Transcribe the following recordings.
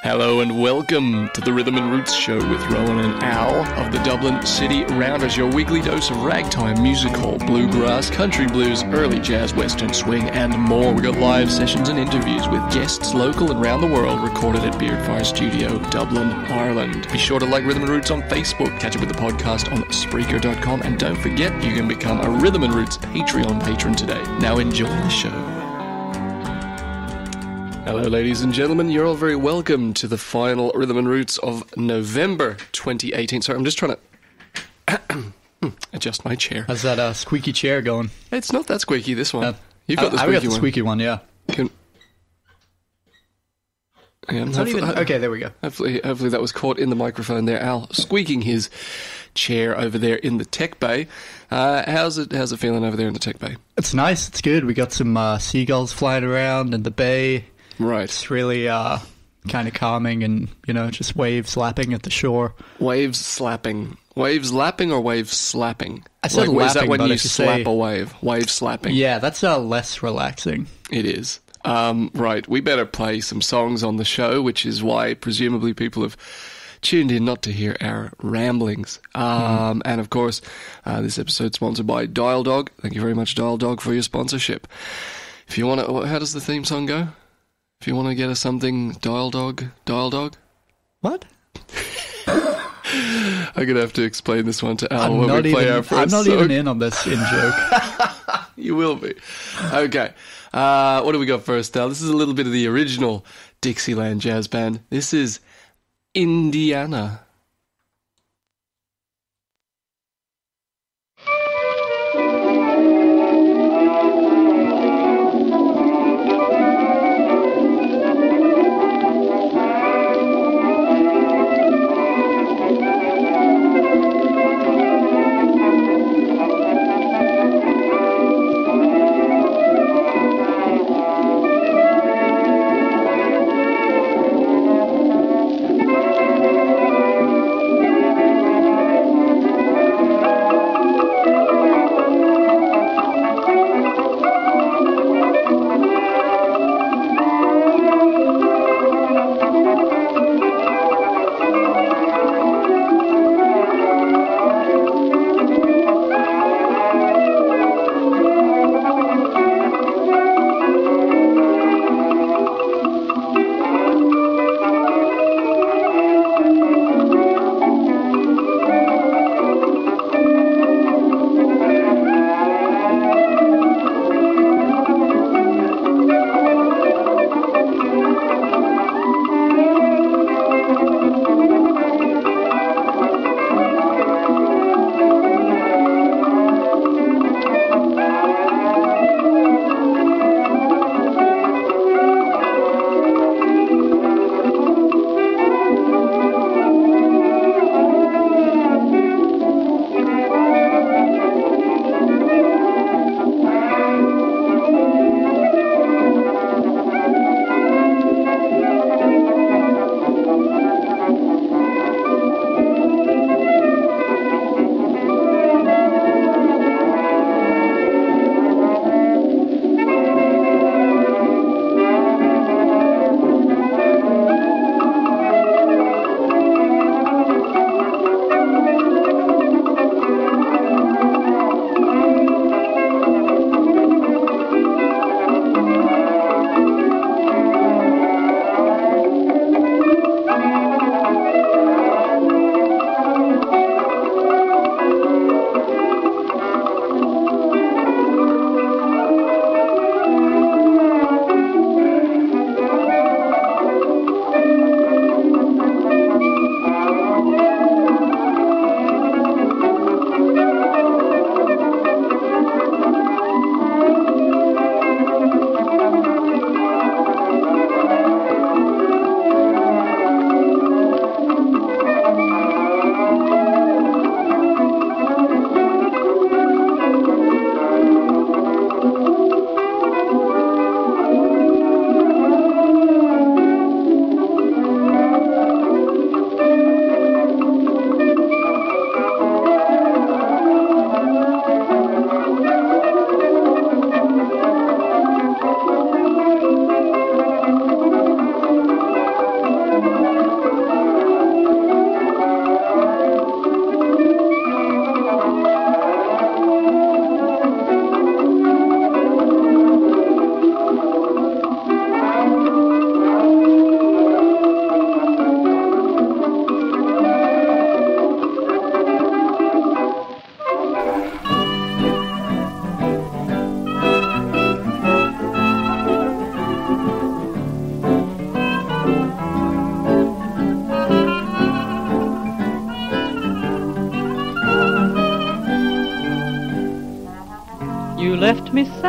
Hello and welcome to the Rhythm and Roots Show with Rohan and Al of the Dublin City Rounders, your weekly dose of ragtime, music hall, bluegrass, country blues, early jazz, western swing, and more. We got live sessions and interviews with guests local and around the world, recorded at Beardfire Studio, Dublin, Ireland. Be sure to like Rhythm and Roots on Facebook, catch up with the podcast on Spreaker.com, and don't forget you can become a Rhythm and Roots Patreon patron today. Now enjoy the show. Hello, ladies and gentlemen. You're all very welcome to the final Rhythm and Roots of November 2018. Sorry, I'm just trying to adjust my chair. How's that squeaky chair going? It's not that squeaky, this one. You've got the squeaky one. I got the squeaky one, yeah. Okay, there we go. Hopefully that was caught in the microphone there. Al squeaking his chair over there in the tech bay. How's it feeling over there in the tech bay? It's nice. It's good. We got some seagulls flying around in the bay. Right. It's really kind of calming and, just waves slapping at the shore. Waves slapping. Waves lapping or waves slapping? I said lapping, is that when but you if you slap say, a wave? Wave slapping. Yeah, that's less relaxing. It is. Right, we better play some songs on the show, which is why presumably people have tuned in not to hear our ramblings. And of course, this episode sponsored by Dial Dog. Thank you very much, Dial Dog, for your sponsorship. If you want to, how does the theme song go? If you want to get us something, Dial Dog. What? I'm going to have to explain this one to Al when we play our first I'm not song. even in on this in-joke. You will be. Okay. What do we got first, Al? This is a little bit of the original Dixieland Jazz Band. This is Indiana.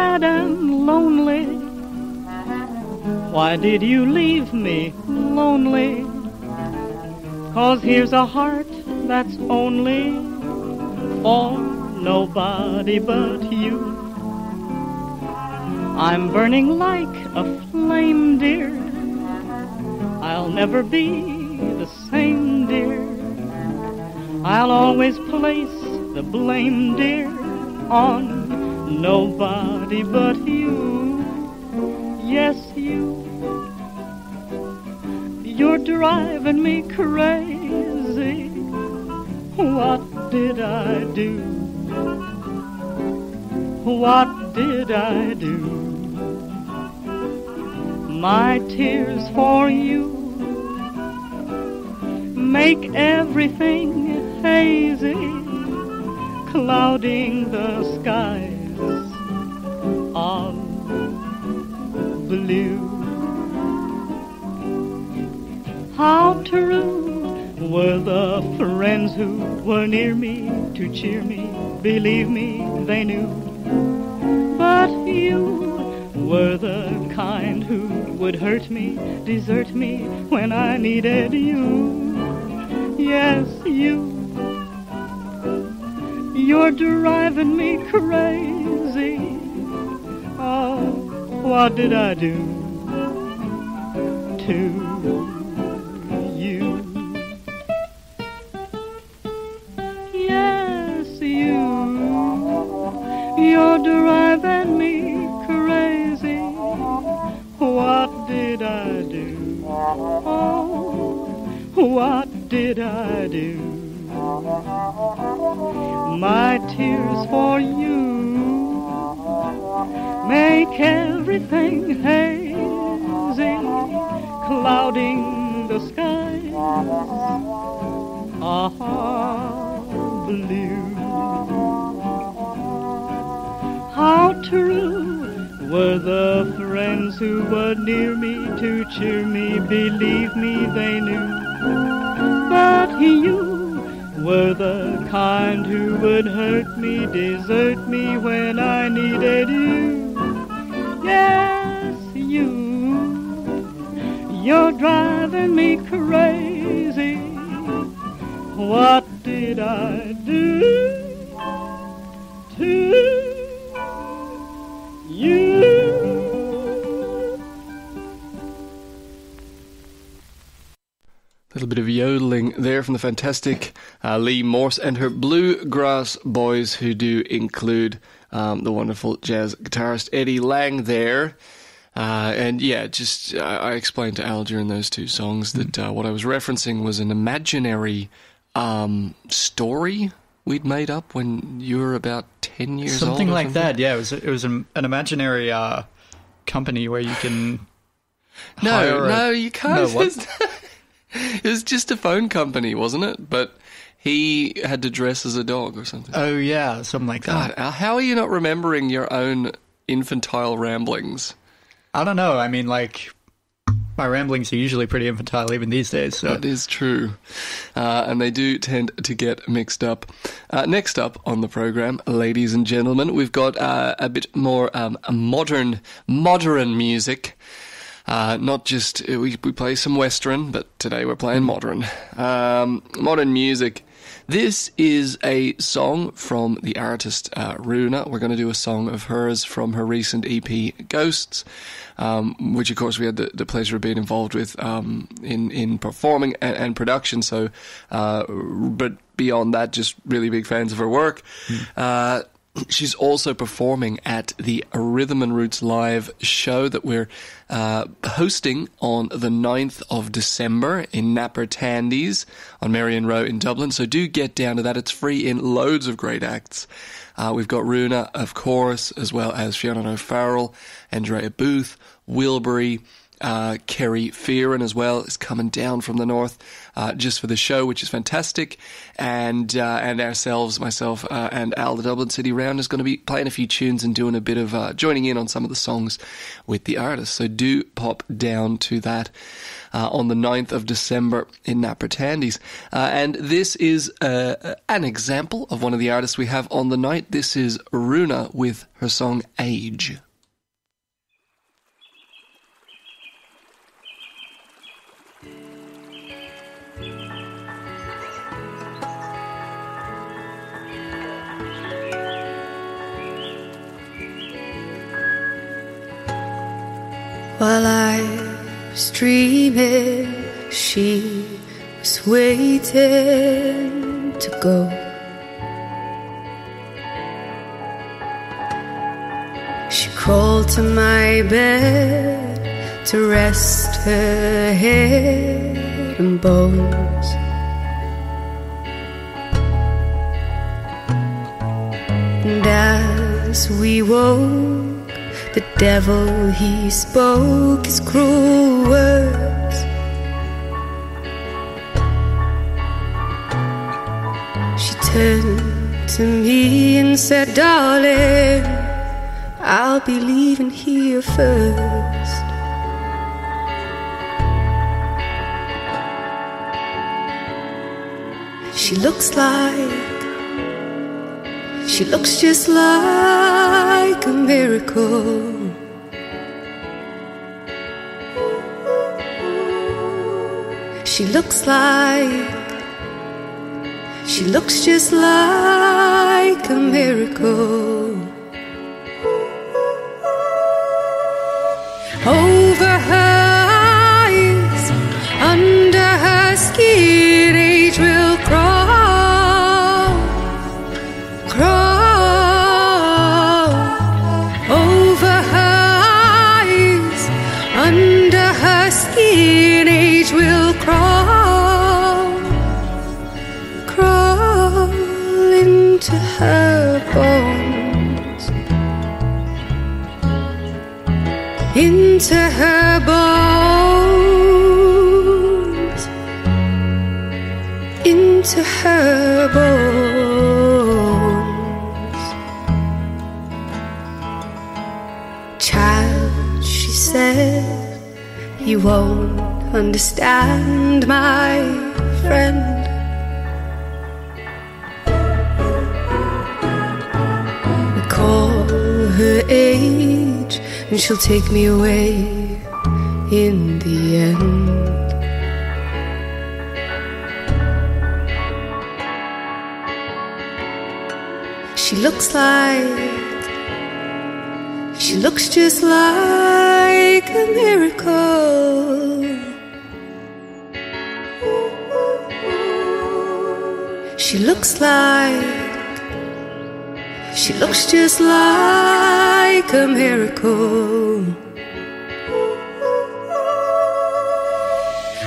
sad and lonely? Why did you leave me lonely? 'Cause here's a heart that's only for nobody but you. I'm burning like a flame, dear. I'll never be the same, dear. I'll always place the blame, dear, on nobody but you. Yes, you. You're driving me crazy. What did I do? What did I do? My tears for you make everything hazy, clouding the skies of blue. How true were the friends who were near me to cheer me, believe me, they knew. But you were the kind who would hurt me, desert me when I needed you. Yes, you. You're driving me crazy. Oh, what did I do to you? Yes, you. You're driving me crazy. What did I do? Oh, what did I do? My tears for you make everything hazy, clouding the skies blue. How true were the friends who were near me to cheer me, believe me, they knew. But you were the kind who would hurt me, desert me when I needed you. Yes, you. You're driving me crazy. What did I do to you? A little bit of yodeling there from the fantastic Lee Morse and her Bluegrass Boys, who do include the wonderful jazz guitarist Eddie Lang there. And yeah, just I explained to Al during those two songs that what I was referencing was an imaginary story we'd made up when you were about 10 years old. Something like that, yeah. It was an imaginary company where you can No, you can't. No, what? It was just a phone company, wasn't it? But he had to dress as a dog or something. Oh, yeah, something like that. God, Al, how are you not remembering your own infantile ramblings? I don't know. I mean, like, my ramblings are usually pretty infantile even these days. So. That is true. And they do tend to get mixed up. Next up on the program, ladies and gentlemen, we've got a bit more modern music. Not just, we play some Western, but today we're playing modern. Modern music. This is a song from the artist RUNAH. We're going to do a song of hers from her recent EP, Ghosts, which of course we had the pleasure of being involved with in performing and production. So, but beyond that, just really big fans of her work. She's also performing at the Rhythm and Roots live show that we're hosting on the 9th of December in Napper Tandy's on Marion Row in Dublin. So do get down to that. It's free in loads of great acts. We've got RUNAH, of course, as well as Fiona O'Farrell, Andrea Booth, Wilbury, Kerry Fearon as well is coming down from the north just for the show, which is fantastic. And ourselves, myself and Al, the Dublin City Round, is going to be playing a few tunes and doing a bit of joining in on some of the songs with the artists. So do pop down to that on the 9th of December in Napper Tandy's. And this is an example of one of the artists we have on the night. This is RUNAH with her song Age. While I was dreaming, she was waiting to go. She crawled to my bed to rest her head and bones. And as we woke, the devil, he spoke his cruel words. She turned to me and said, darling, I'll be leaving here first. She looks just like a miracle. She looks just like a miracle. Over her eyes, under her skin, age will crawl, crawl. Over her eyes, under her skin, age will crawl, crawl into her bones, into her bones, into her bones. Child, she said, you won't understand, my friend. We call her age, and she'll take me away in the end. She looks just like a miracle. She looks just like a miracle.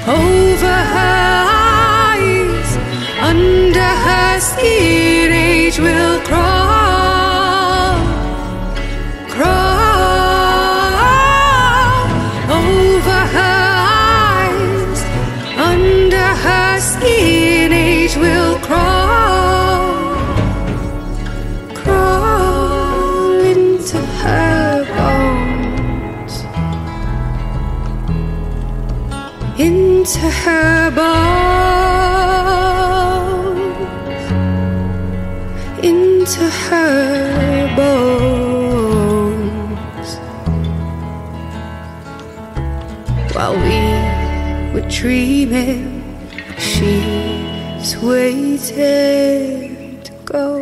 Over her eyes, under her skin, age will crawl, crawl. Over her eyes, under her skin, age will crawl, crawl into her bones, into her bones, into her bones. While we were dreaming, she's waiting to go.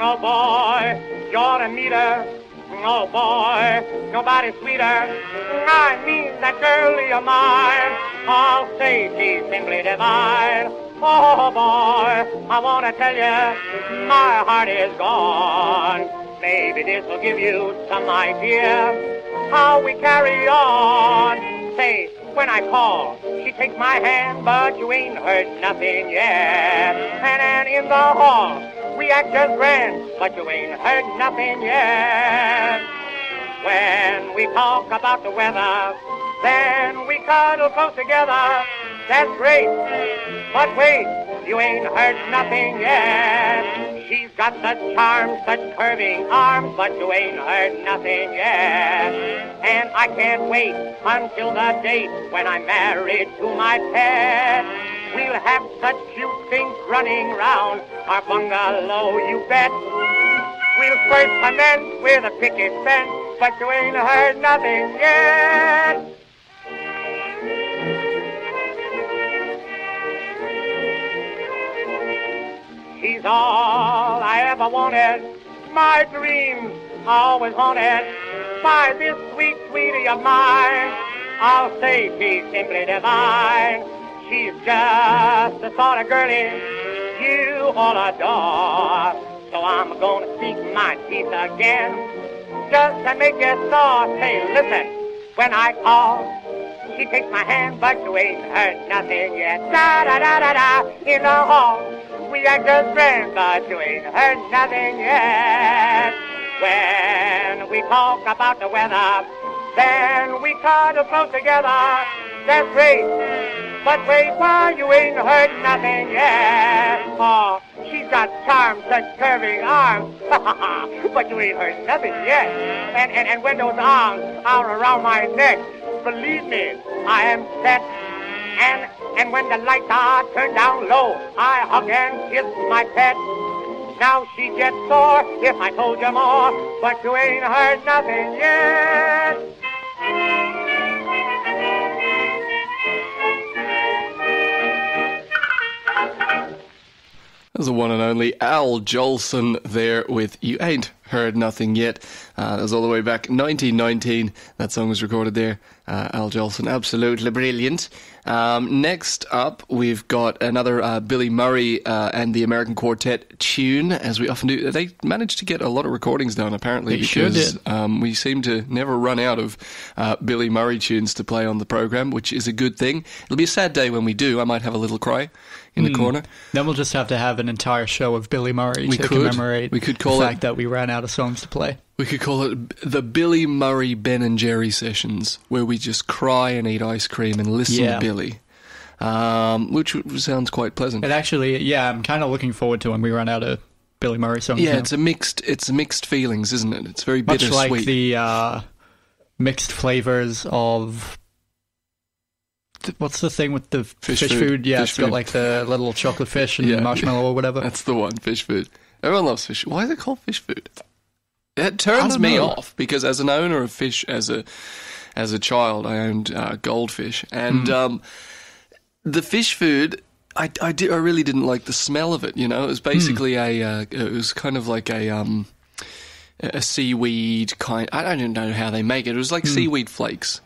Oh boy, you're a neater. Oh boy, nobody sweeter. I mean that girl of mine. I'll say she's simply divine. Oh boy, I want to tell you, my heart is gone. Maybe this will give you some idea how we carry on. say, when I call, she takes my hand, but you ain't heard nothing yet. And in the hall, we act just grand, but you ain't heard nothing yet. When we talk about the weather, then we cuddle close together. That's great, but wait, you ain't heard nothing yet. She's got such charm, such curving arms, but you ain't heard nothing yet. And I can't wait until the date when I'm married to my pet. We'll have such cute things running round our bungalow, you bet. We'll squirt cement with a picket fence, but you ain't heard nothing yet. She's all I ever wanted, my dreams always haunted by this sweet sweetie of mine. I'll say she's simply divine. She's just the sort of girlie you all adore. So I'm gonna speak my piece again, just to make you sore. Say, listen, when I call, she takes my hand, but you ain't heard nothing yet. Da-da-da-da-da, in the hall, we act just friends, but you ain't heard nothing yet. When we talk about the weather, then we cuddle close together. That's great, but wait, why you ain't heard nothing yet? Oh, she's got charm, such curving arms, but you ain't heard nothing yet. And when those arms are around my neck, believe me, I am set. And when the lights are turned down low, I hug and kiss my pet. Now she gets sore if I told you more, but you ain't heard nothing yet. There's the one and only Al Jolson there with You Ain't Heard Nothing Yet. That was all the way back 1919. That song was recorded there. Al Jolson, absolutely brilliant. Next up, we've got another Billy Murray and the American Quartet tune, as we often do. They managed to get a lot of recordings done, apparently, They sure because did. we seem to never run out of Billy Murray tunes to play on the program, which is a good thing. It'll be a sad day when we do. I might have a little cry in the corner. Then we'll just have to have an entire show of Billy Murray to commemorate We could call the it- fact that we ran out of songs to play. We could call it the Billy Murray Ben and Jerry sessions, where we just cry and eat ice cream and listen Yeah. to Billy, which sounds quite pleasant. It actually, yeah, I'm kind of looking forward to when we run out of Billy Murray songs. Yeah, now. it's mixed feelings, isn't it? It's very Much bittersweet. like the mixed flavors of what's the thing with the fish food? Yeah, Fish it's got food. like the little chocolate fish and Yeah. marshmallow or whatever. That's the one, fish food. Everyone loves fish. Why is it called fish food? It turns me know. off because as an owner of fish, as a child, I owned goldfish, and the fish food. I really didn't like the smell of it. You know, it was basically it was kind of like a seaweed kind. I don't know how they make it. It was like seaweed flakes.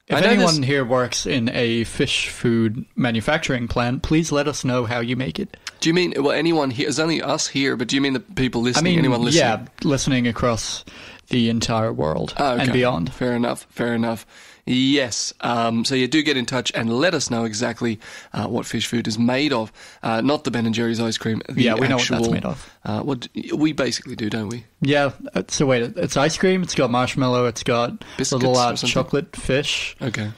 If I know anyone here works in a fish food manufacturing plant, please let us know how you make it. Do you mean, well, anyone here? It's only us here, but do you mean the people listening? Anyone listening? yeah, listening across the entire world and beyond. Fair enough. Yes. So you do get in touch and let us know exactly what fish food is made of. Not the Ben & Jerry's ice cream. The Yeah, we know what actual, that's made of. What we basically do, don't we? Yeah, so wait, it's ice cream, it's got marshmallow, it's got Biscuits little or something? chocolate fish. Okay.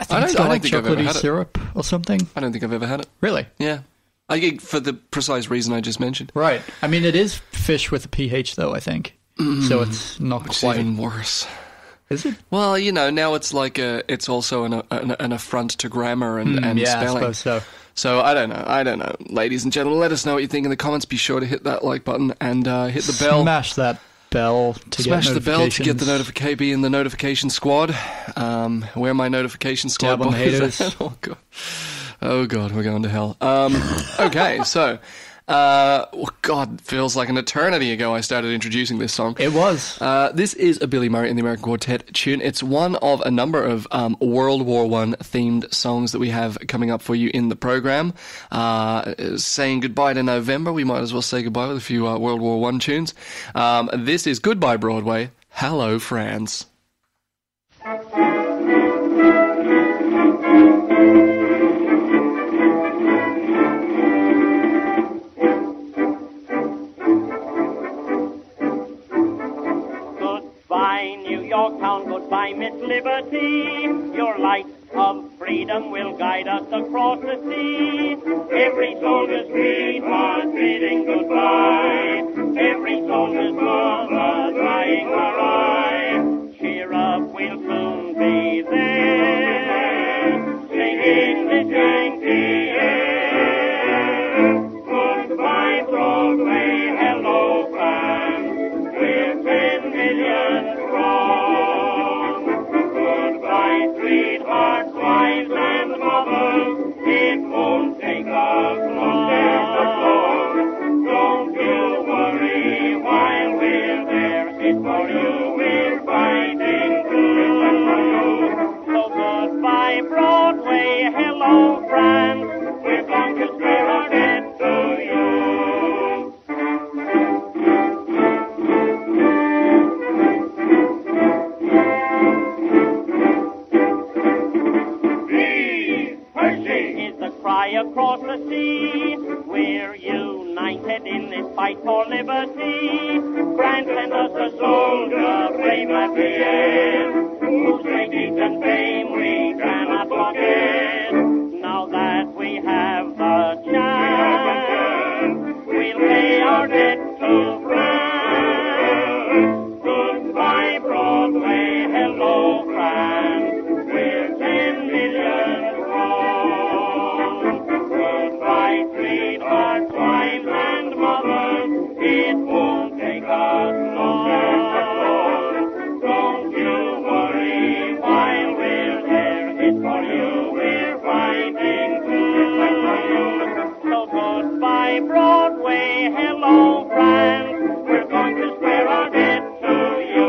I think it's got like think I've ever chocolatey had it. syrup or something. I don't think I've ever had it. Really? Yeah. For the precise reason I just mentioned. Right. I mean, it is fish with a pH, though, I think. So it's not Which is quite. even worse. Is it? Well, now it's like it's also an affront to grammar and Yeah, spelling. I suppose so. So I don't know. Ladies and gentlemen, let us know what you think in the comments. Be sure to hit that like button and hit the bell. Smash that bell to Smash get the bell to get the notifications. be in the notification squad. Where my notification squad Dab on the boys haters. at? Oh god, we're going to hell. Okay, so God, feels like an eternity ago I started introducing this song. It was. This is a Billy Murray and the American Quartet tune. It's one of a number of World War I themed songs that we have coming up for you in the program. Saying goodbye to November, we might as well say goodbye with a few World War I tunes. This is Goodbye Broadway, Hello France. Hello, across the sea. Every soldier's sweetheart bidding goodbye. Every soldier's mother drying her eye. Cheer up, we'll soon be there, singing this Yankee air. Goodbye, Broadway, hello, France. We're 10 million strong. Goodbye, sweethearts, wives, and mothers. It won't take us long. Don't you worry while we're there. It's for you we're fighting through. So goodbye, Broadway, hello, France. We're going to swear our debt to you. Is the cry across the sea. We're united in this fight for liberty. Grant send us a soldier brave at the end, whose great deeds and fame we cannot forget. Now that we have the chance, we'll pay our debt to France. Goodbye, Broadway, hello, France. We're 10 million strong. Goodbye, sweethearts, wives, and mothers. It won't take us long. Don't you worry while we're there. It's for you we're fighting through. So goodbye, Broadway, hello, France. We're going to square our debt to you.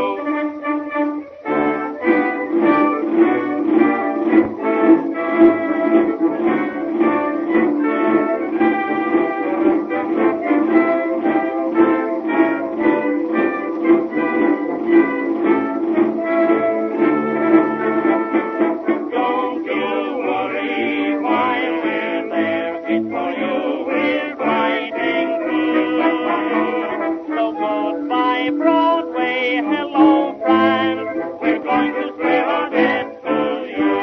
Don't you worry while we're there. It's for you we're fighting through. So goodbye, Broadway, hello, France. We're going to swear our debt to you.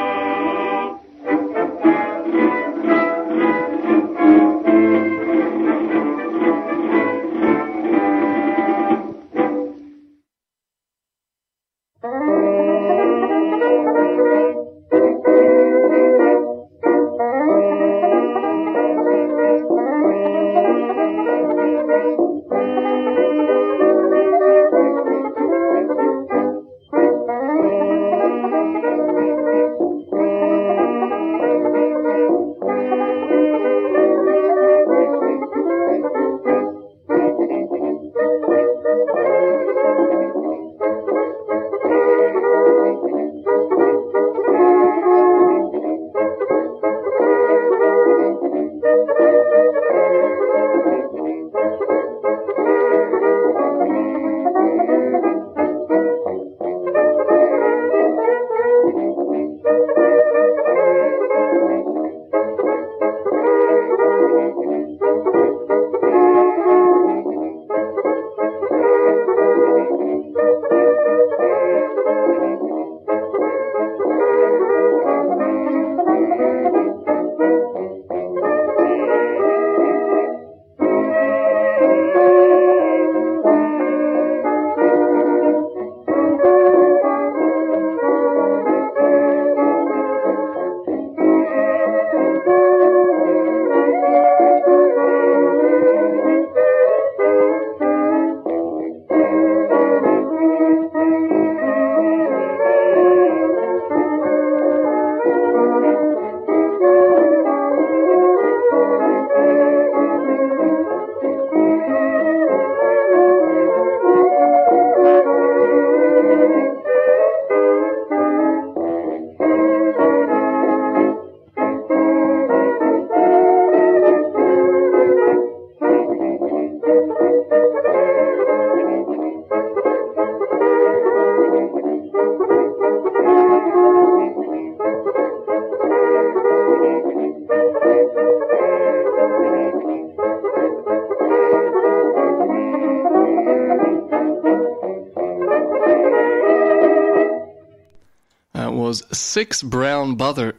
was Six Brown Butter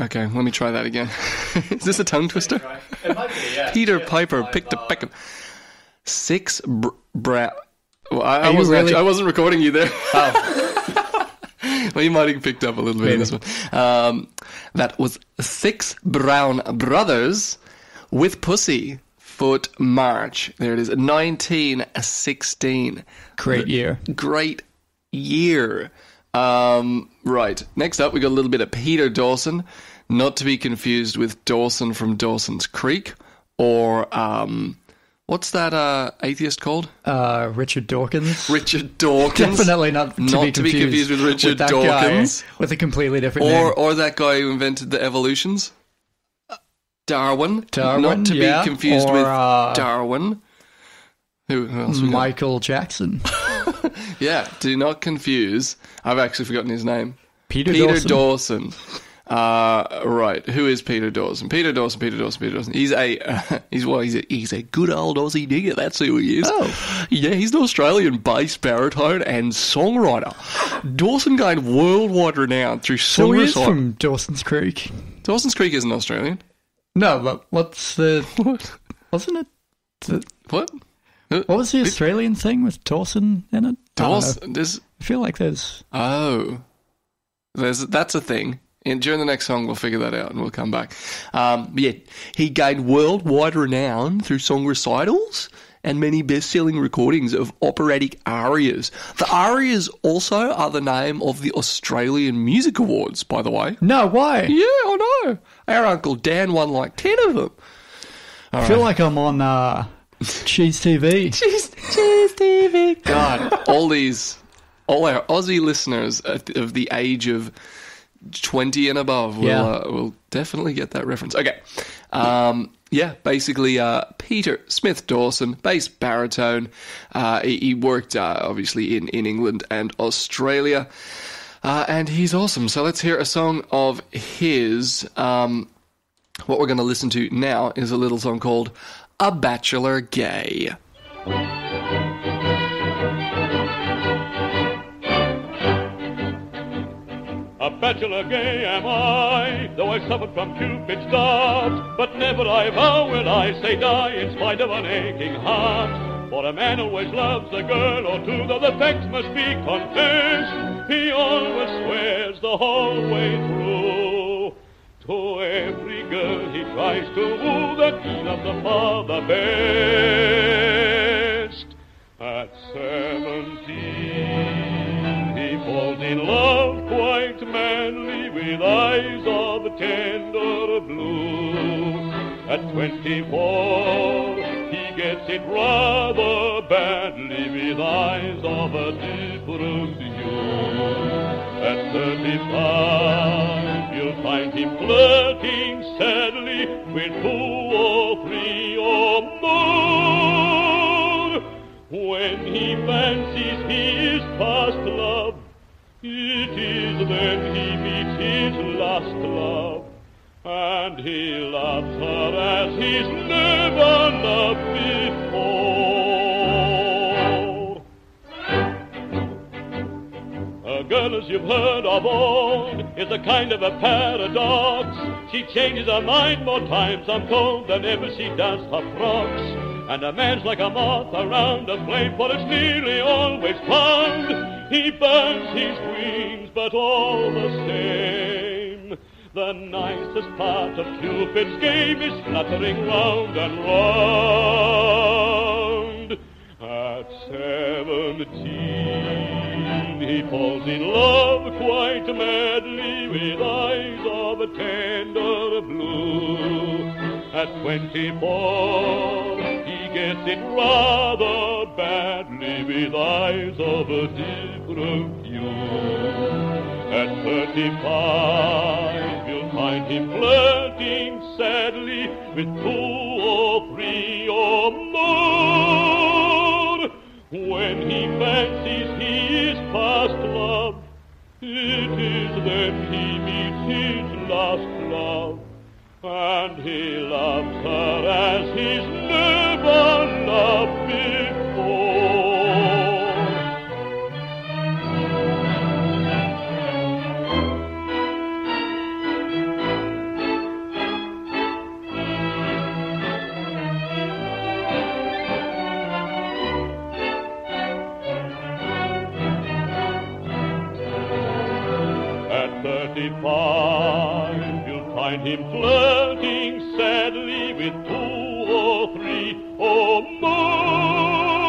Okay, let me try that again. Is this a tongue twister? It might be, yeah. Peter Piper picked a peck of 6 brown. Well, I wasn't recording you there. Oh. Well, you might have picked up a little bit of this one. That was 6 brown brothers with pussy. Foot March. There it is. 1916. Great year. Great year. Right. Next up, we got a little bit of Peter Dawson. Not to be confused with Dawson from Dawson's Creek. Or, what's that atheist called? Richard Dawkins. Richard Dawkins. Definitely not to be confused with Richard that Dawkins. Guy with a completely different name. Or that guy who invented the evolutions. Darwin. Not to be confused with Darwin. Who else we got? Michael Jackson. Yeah, do not confuse. I've actually forgotten his name. Peter Dawson. Right. Who is Peter Dawson? Peter Dawson. He's a good old Aussie digger. That's who he is. Oh. Yeah, he's an Australian bass baritone and songwriter. Dawson gained worldwide renown through So he is songwriting. from Dawson's Creek. Dawson's Creek isn't Australian. No, but what's the... What? Wasn't it... What? What was the Australian thing with Dawson in it? Dawson? I feel like there's... Oh. That's a thing. And during the next song, we'll figure that out and we'll come back. Yeah, he gained worldwide renown through song recitals and many best-selling recordings of operatic arias. The arias also are the name of the Australian Music Awards, by the way. No, why? Yeah, I know. Our Uncle Dan won like 10 of them. I feel like I'm on Cheese TV. Cheese TV. God, all our Aussie listeners of the age of 20 and above will definitely get that reference. Okay. Basically, Peter Smith Dawson, bass baritone. He worked, obviously, in England and Australia. And he's awesome. So let's hear a song of his. What we're going to listen to now is a little song called A Bachelor Gay. A bachelor gay am I, though I've suffered from Cupid's dart, but never I vow will I say die in spite of an aching heart. For a man always loves a girl or two, though the facts must be confessed. He always swears the whole way through. To every girl he tries to woo, that he loves the father best. At 17 he falls in love quite madly, with eyes of a tender blue. At 24 he gets it rather badly, with eyes of a different hue. At 35 you'll find him flirting sadly with 2 or 3 or more. When he fancies he is past love, it is then he meets his last love, and he loves her as he's never loved before. A girl, as you've heard of old, is a kind of a paradox. She changes her mind more times, I'm told, than ever she does her frocks. And a man's like a moth around a flame, for it's nearly always found he burns his wings, but all the same, the nicest part of Cupid's game is fluttering round and round. At 17 he falls in love quite madly, with eyes of a tender blue. At 24 he gets it rather badly, with eyes of a different hue. At 35 you'll find him flirting sadly with 2 or 3 or more. When he fancies he is past love, it is then he meets his last love, and he loves her as he's never loved before. find him flirting sadly with 2 or 3 or more.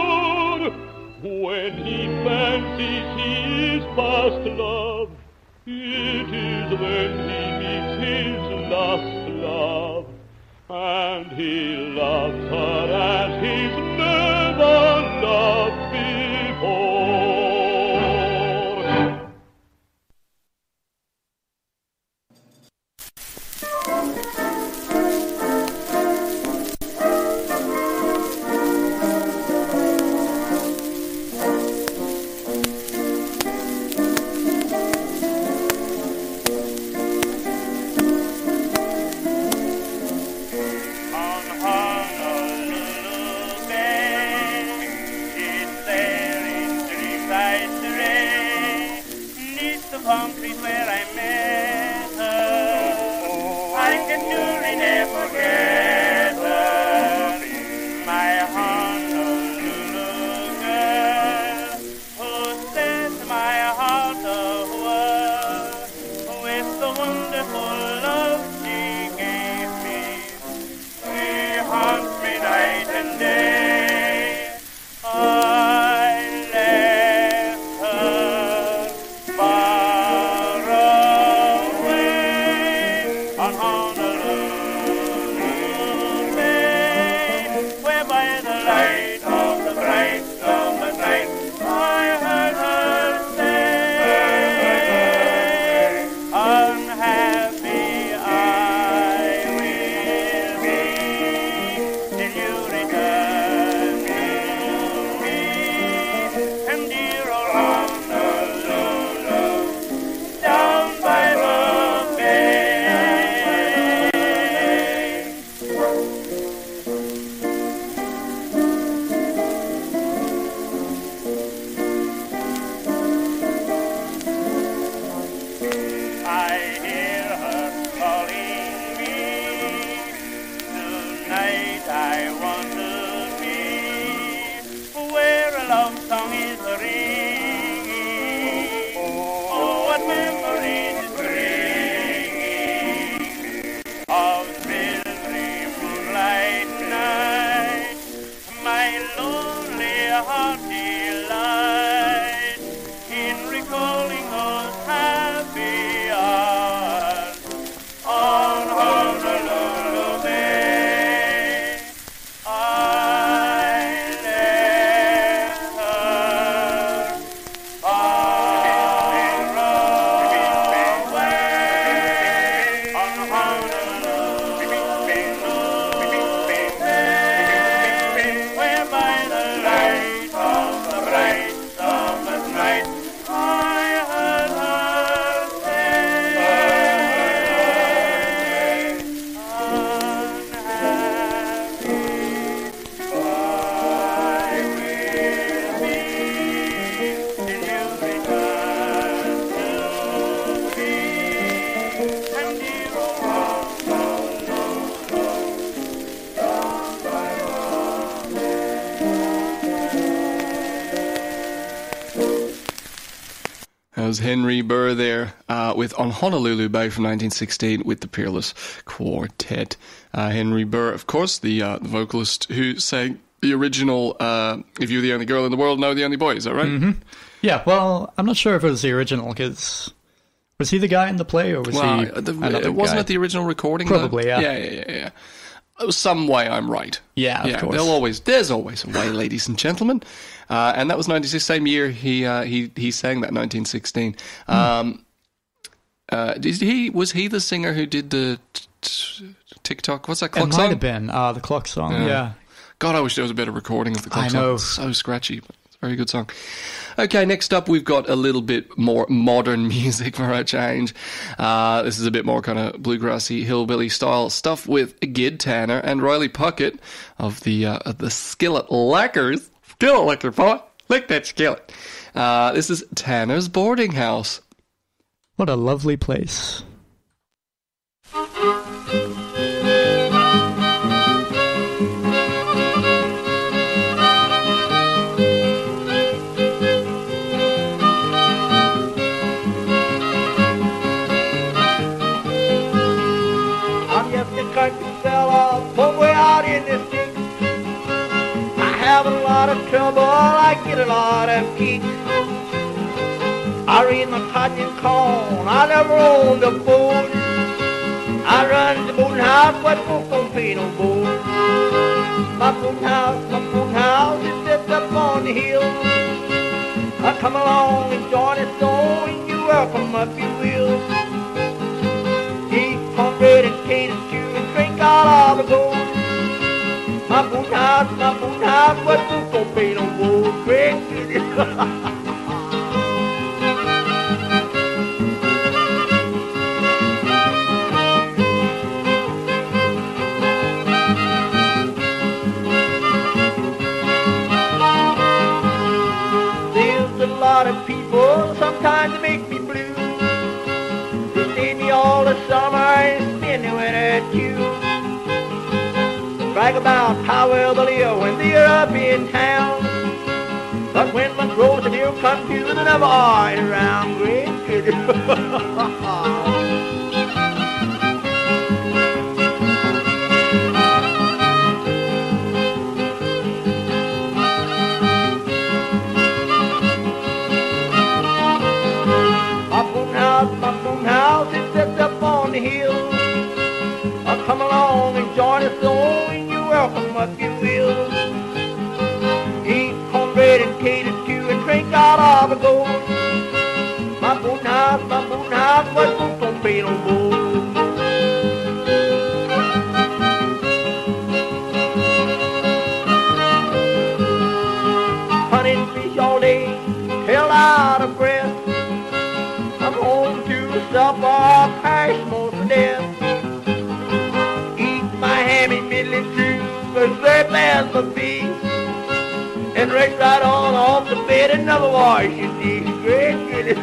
When he fancies he is past love, it is when he meets his last love, and he loves her as he's never loved before. Concrete where I met her, I can surely never forget her. My Honolulu girl, who set my heart awhirl with the wonderful love she gave me. She haunts me night and day. Was Henry Burr there with On Honolulu Bay from 1916 with the Peerless Quartet. Henry Burr, of course, the vocalist who sang the original If You're the Only Girl in the World, No the Only Boy, is that right? Mm-hmm. Yeah, well, I'm not sure if it was the original, because was he the guy in the play, or was he another guy? Wasn't it the original recording? Probably, though? Yeah. Some way I'm right. Yeah, of course. There's always a way, ladies and gentlemen. And that was 96, same year he sang that, 1916. Was he the singer who did the TikTok? What's that clock song? It might have been the clock song. Yeah. God, I wish there was a better recording of the clock I song. know. It's so scratchy, but it's a very good song. Okay, next up we've got a little bit more modern music for a change. This is a bit more kind of bluegrassy, hillbilly style stuff with Gid Tanner and Riley Puckett of the Skillet Lackers. Skillet Licker, boy. Lick that skillet. This is Tanner's Boarding House. What a lovely place. fella somewhere out in the sticks. I have a lot of trouble, I get a lot of kicks. I read my cotton and corn, I never owned a boat. I run the boating house, but folks don't pay no boat. My boating house is set up on the hill. I come along and join us on, and you're welcome if you will. Eat cornbread and potatoes too, and drink out of the gold. My boating house, but folks don't pay no boat. Great lot of people, sometimes they make me blue. They stay me all the summer and spend the winter too. Brag about how well they live when they're up in town. But when one grows and here come to, they never are around. Great good. My boom house is set up on the hill. I'll come along and join us on, and you're welcome if you will. Eat cornbread and potatoes too, and drink out of the gold. My boom house, but folks don't pay no gold. Hunting fish all day, hell out of breath. I'm home to supper, crash most of death. Eat my hammy middling too, as safe as the bee. And race right on off the bed and never wash your teeth. Great goodness.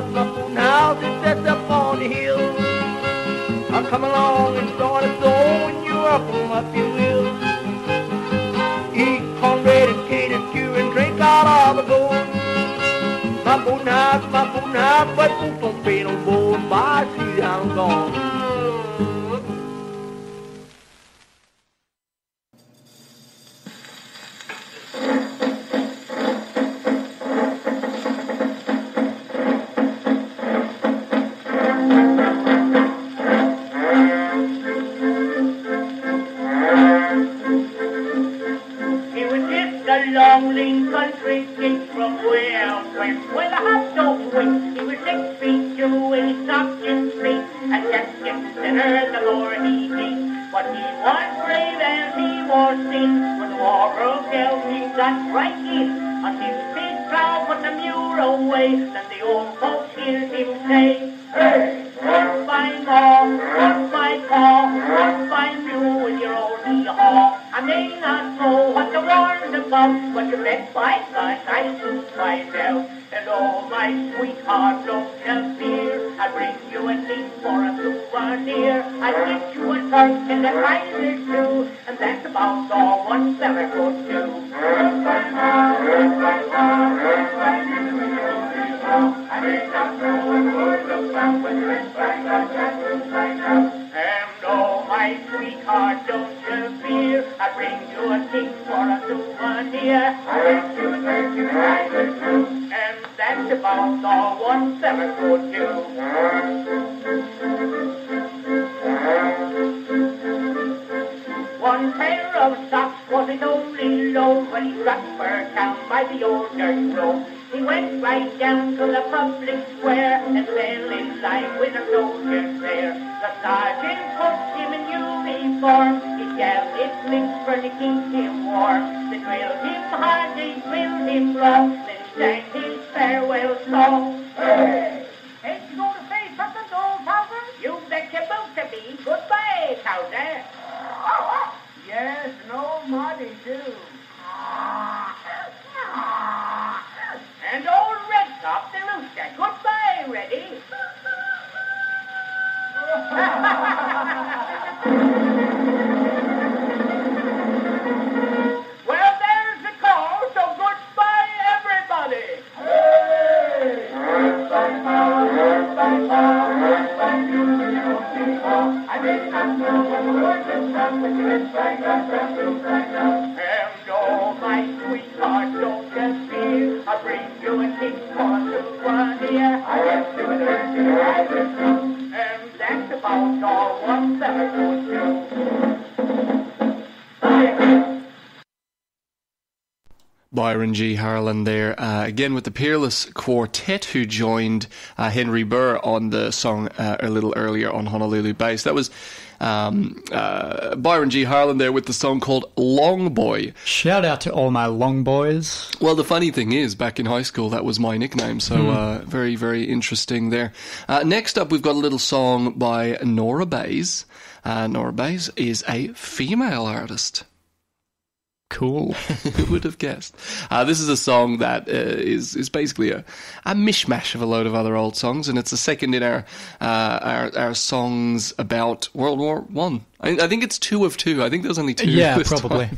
My boating house is set up on the hill. I'll come along and join us on, and you're welcome if you will. Eat cornbread and potatoes too, and drink out of the gold. My boating house, but folks don't pay no board. Bye, see how I'm gone. And oh, my sweetheart, don't just feel I bring you a kick on the one here. I guess you would learn to ride with them. And that's about all one better could do. Bye. Byron G. Harlan there, again with the Peerless Quartet, who joined Henry Burr on the song a little earlier on Honolulu Bass. That was Byron G. Harlan there with the song called Long Boy. Shout out to all my long boys. Well, the funny thing is, back in high school, that was my nickname, so very, very interesting there. Next up, we've got a little song by Nora Bayes. Nora Bayes is a female artist. Cool. Who would have guessed? This is a song that is basically a mishmash of a load of other old songs, and it's the second in our songs about World War One. I think it's 2 of 2. I think there's only 2. Yeah, this probably.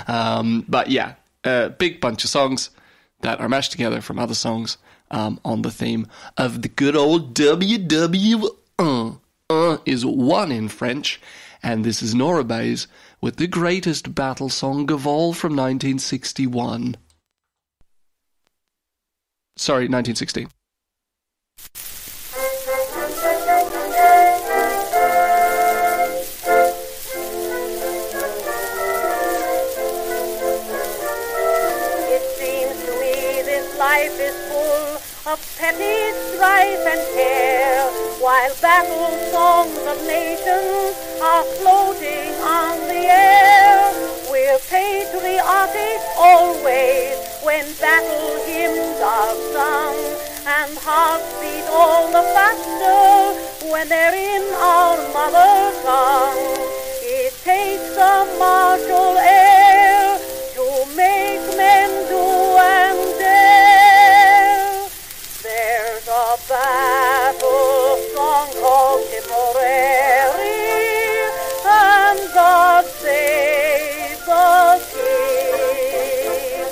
Time. But yeah, a big bunch of songs that are mashed together from other songs on the theme of the good old WW. Is one in French, and this is Nora Bayes with the greatest battle song of all from 1961. Sorry, 1916. It seems to me this life is full of petty strife and care, while battle songs of nations are floating on the air. We're patriotic always when battle hymns are sung, and hearts beat all the faster when they're in our mother tongue. It takes a martial air to make men do and dare. There's a battle song called Tipperary, and God save the King.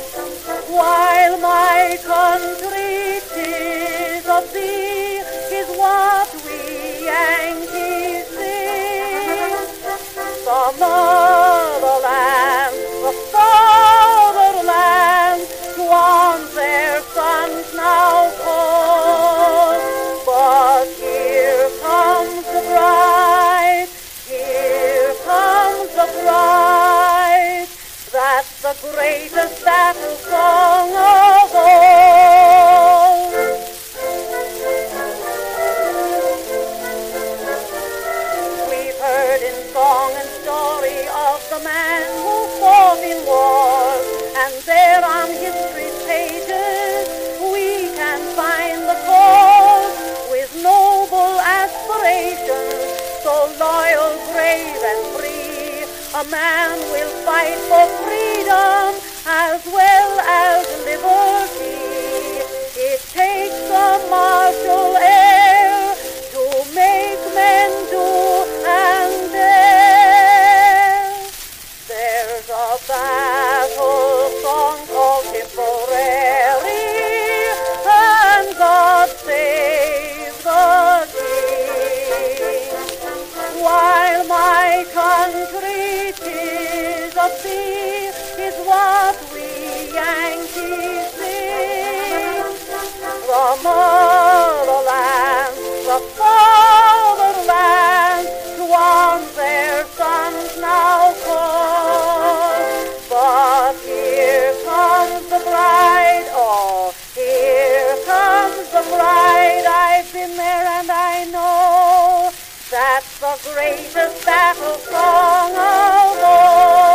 While my country 'tis of thee is what we Yankees sing. The motherland, the fatherland, to arms their sons now call. But here comes the bride, here comes the bride. That's the greatest battle song of all. We've heard in song and story of the man who fought in war, and there on history's pages we can find the cause with noble aspirations, so loyal, brave, and free. A man will fight for freedom as well as liberty. It takes a martial air to make men do and dare. There's a battle song called Tipperary, and God save the King. While my country 'tis of thee is what we Yankees sing. The motherland, the fatherland, to arms their sons now call. But here comes the bride, oh, here comes the bride. I've been there and I know that's the greatest battle song of all.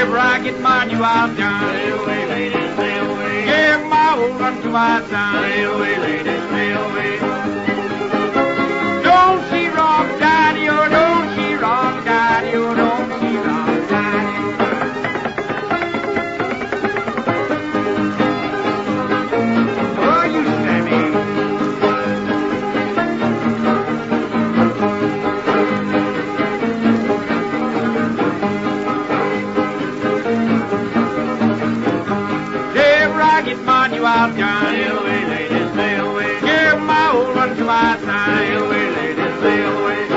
Rocket man, you out done. Sail away, ladies, sail away. Give my old run to my son. Sail away, ladies, sail away. Don't she rock, daddy, oh, don't she rock, daddy, oh, don't she rock. shotgun. Sail away, ladies, sail away. Give my old one to my side. Sail away, ladies, sail away.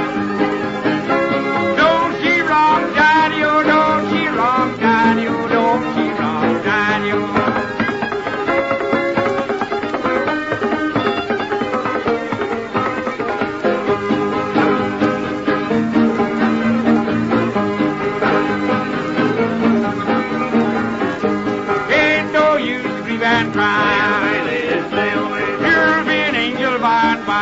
Don't she rock, daddy, oh, don't she rock, daddy, oh, don't she rock, daddy, oh. Ain't no use grieve and cry. You'll be an angel by and by.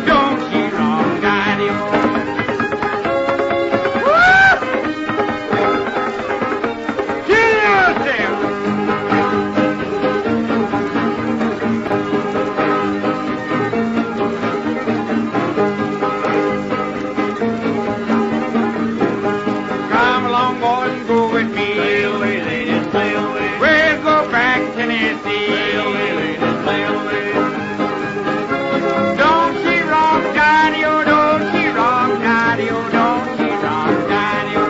Don't she rock, daddy, oh. Woo! Kill yourself. Come along, boys, and go with me. Sail away, ladies, sail away. We'll go back to Tennessee. Sail away, ladies, sail away. Don't she rock, daddy, oh, don't she rock, daddy, oh, don't she rock, daddy, oh.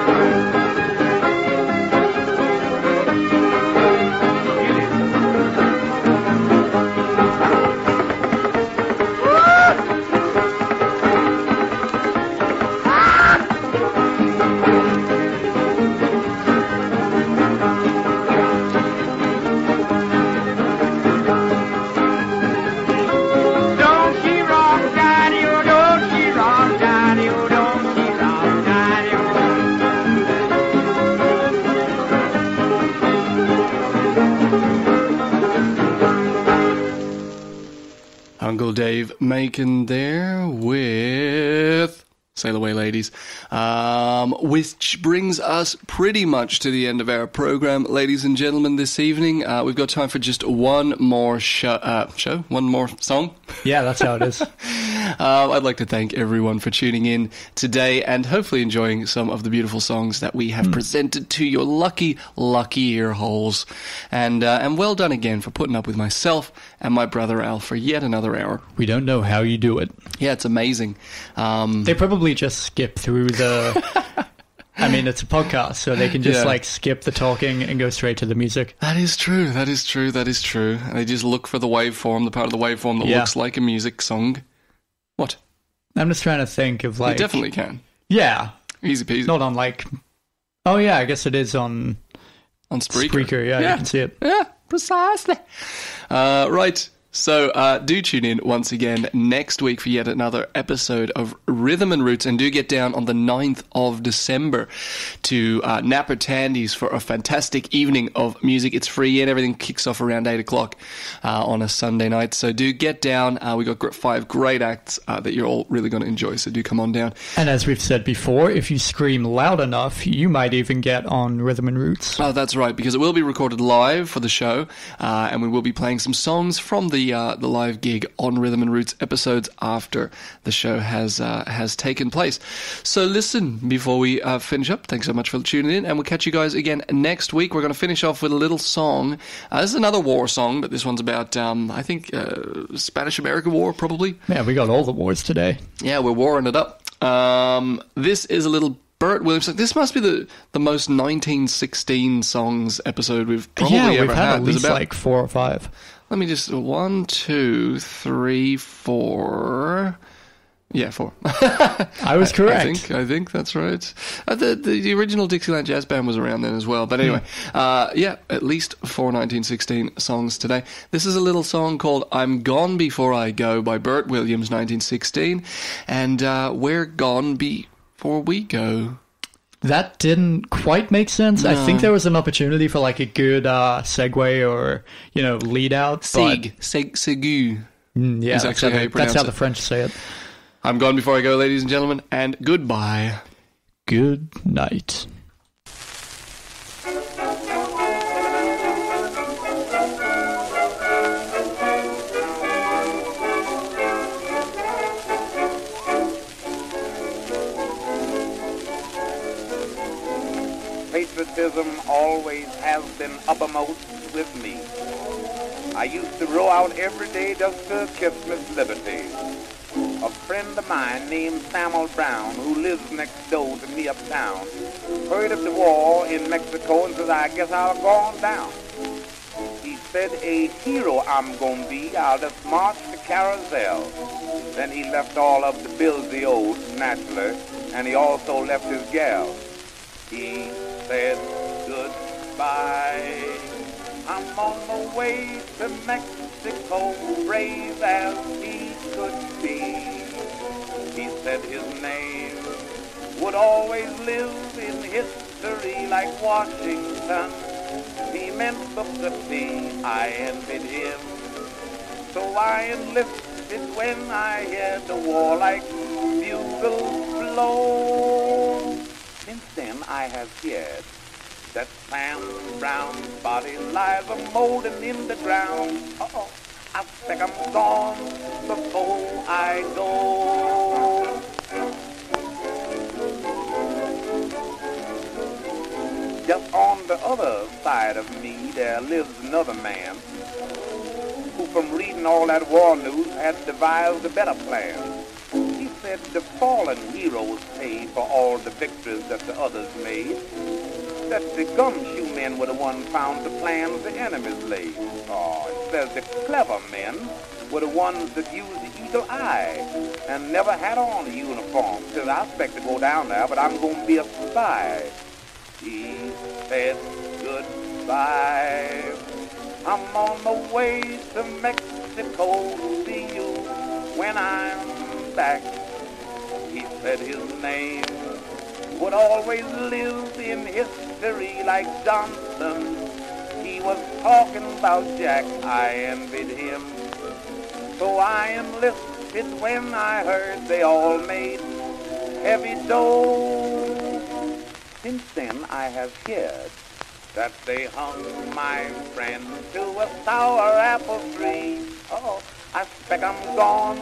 Don't she rock, daddy, oh, don't she rock, daddy, oh, don't she rock, daddy, Uncle Dave Macon there with Sail Away, Ladies. Which brings us pretty much to the end of our program, ladies and gentlemen, this evening. We've got time for just one more one more song. Yeah, that's how it is. I'd like to thank everyone for tuning in today and hopefully enjoying some of the beautiful songs that we have presented to your lucky ear holes. And well done again for putting up with myself and my brother Al for yet another hour. We don't know how you do it. Yeah, it's amazing. They probably just skip through the... I mean, it's a podcast, so they can just skip the talking and go straight to the music. That is true. That is true. And they just look for the waveform, the part of the waveform that looks like a music song. What? I'm just trying to think of like... You definitely can. Yeah. Easy peasy. Not on like... Oh yeah, I guess it is on... On Spreaker. Spreaker, yeah, you can see it. Yeah, precisely. Right. So do tune in once again next week for yet another episode of Rhythm and Roots, and do get down on the 9th of December to Napper Tandy's for a fantastic evening of music. It's free and everything kicks off around 8 o'clock on a Sunday night. So do get down. We got 5 great acts that you're all really going to enjoy, so do come on down. And as we've said before, if you scream loud enough, you might even get on Rhythm and Roots. Oh, that's right, because it will be recorded live for the show, and we will be playing some songs from the live gig on Rhythm and Roots episodes after the show has taken place. So listen, before we finish up, thanks so much for tuning in, and we'll catch you guys again next week. We're going to finish off with a little song. This is another war song, but this one's about, I think, Spanish-American War, probably. Yeah, we got all the wars today. Yeah, we're warring it up. This is a little Burt Williams. This must be the most 1916 songs episode we've probably ever had. Yeah, we've had at least like 4 or 5. Let me just... 1, 2, 3, 4... Yeah, 4. I was correct. I think that's right. The original Dixieland Jazz Band was around then as well. But anyway, at least 4 1916 songs today. This is a little song called I'm Gone Before I Go by Burt Williams, 1916. And we're gone before we go. That didn't quite make sense. No. I think there was an opportunity for like a good segue or, lead out. Segu. Yeah, that's how the French say it. I'm gone before I go, ladies and gentlemen, and goodbye. Good night. Patriotism always has been uppermost with me. I used to row out every day just to kiss Miss Liberty. A friend of mine named Samuel Brown, who lives next door to me uptown, heard of the war in Mexico and says, I guess I'll go on down. He said, a hero I'm gonna be, I'll just march the carousel. Then he left all of the bills he owed, naturally, and he also left his gal. He said goodbye. I'm on the way to Mexico, brave as he could be. He said his name would always live in history like Washington. He meant Booker T, I envied him. So I enlisted when I heard the war like bugles blow. Since then I have heard that Sam Brown's body lies a moldering in the ground. Uh-oh, I think I'm gone before I go. Just on the other side of me, there lives another man who, from reading all that war news, had devised a better plan. He said the fallen heroes paid for all the victories that the others made, that the gumshoe men were the ones found the plans the enemies laid. Oh, it says the clever men were the ones that used the eagle eye and never had on a uniform. Says, I expect to go down there, but I'm going to be a spy. He said goodbye. I'm on the way to Mexico. See you when I'm back. He said his name would always live in history like Johnson. He was talking about Jack, I envied him. So I enlisted when I heard they all made heavy dough. Since then I have heard that they hung my friend to a sour apple tree. Oh, I expect I'm gone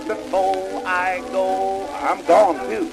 before I go. I'm gone too.